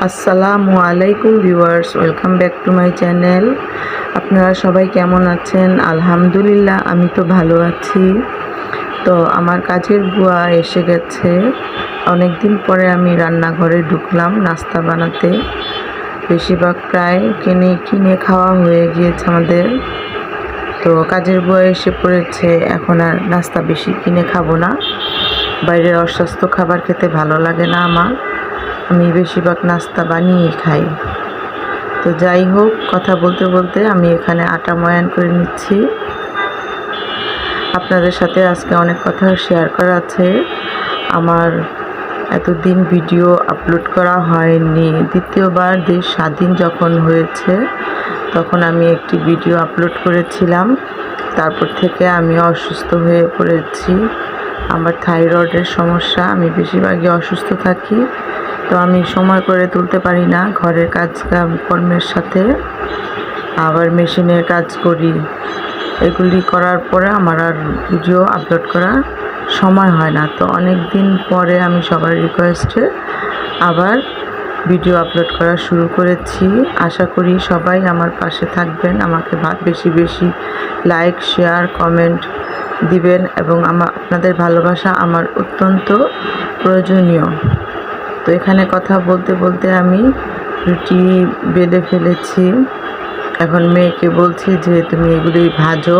আসসালামু আলাইকুম viewers, welcome back to my channel. আপনারা সবাই কেমন আছেন? আলহামদুলিল্লাহ, আমি তো ভালো আছি। তো আমার কাজের বুয়া এসে গেছে। অনেক দিন পরে আমি রান্নাঘরে ঢুকলাম নাস্তা বানাতে। বেশিরভাগ প্রায় কিনে খাওয়া হয়ে গিয়েছে আমাদের। তো কাজের বুয়া এসে পড়েছে, এখন আর নাস্তা বেশি কিনে খাবো না। বাইরের অস্বাস্থ্য খাবার খেতে ভালো লাগে না আমার। আমি বেশিরভাগ নাস্তা বানিয়েই খাই। তো যাই হোক, কথা বলতে বলতে আমি এখানে আটা ময়ান করে নিচ্ছি। আপনাদের সাথে আজকে অনেক কথা শেয়ার করা আছে। আমার এতদিন ভিডিও আপলোড করা হয়নি। দ্বিতীয়বার দেশ স্বাধীন যখন হয়েছে তখন আমি একটি ভিডিও আপলোড করেছিলাম। তারপর থেকে আমি অসুস্থ হয়ে পড়েছি। আমার থাইরয়েডের সমস্যা, আমি বেশিরভাগই অসুস্থ থাকি। তো আমি সময় করে তুলতে পারি না। ঘরের কর্মের সাথে আবার মেশিনের কাজ করি। এগুলি করার পরে আমার আর ভিডিও আপলোড করার সময় হয় না। তো অনেক দিন পরে আমি সবার রিকোয়েস্টে আবার ভিডিও আপলোড করা শুরু করেছি। আশা করি সবাই আমার পাশে থাকবেন, আমাকে বেশি বেশি লাইক, শেয়ার, কমেন্ট দিবেন এবং আপনাদের ভালোবাসা আমার অত্যন্ত প্রয়োজনীয়। তো এখানে কথা বলতে বলতে আমি রুটি বেলে ফেলেছি। এখন মেয়েকে বলছি যে তুমি এগুলি ভাজো।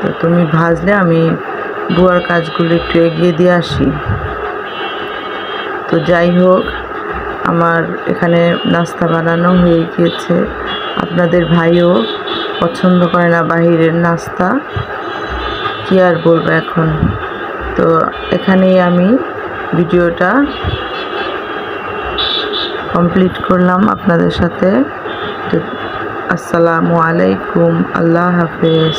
তো তুমি ভাজলে আমি বুয়ার কাজগুলো একটু এগিয়ে দিয়ে আসি। তো যাই হোক, আমার এখানে নাস্তা বানানো হয়ে গিয়েছে। আপনাদের ভাইও পছন্দ করে না বাহিরের নাস্তা, কি আর বলবো এখন। তো এখানেই আমি ভিডিওটা কমপ্লিট করলাম আপনাদের সাথে। তো আসসালামু আলাইকুম, আল্লাহ হাফেজ।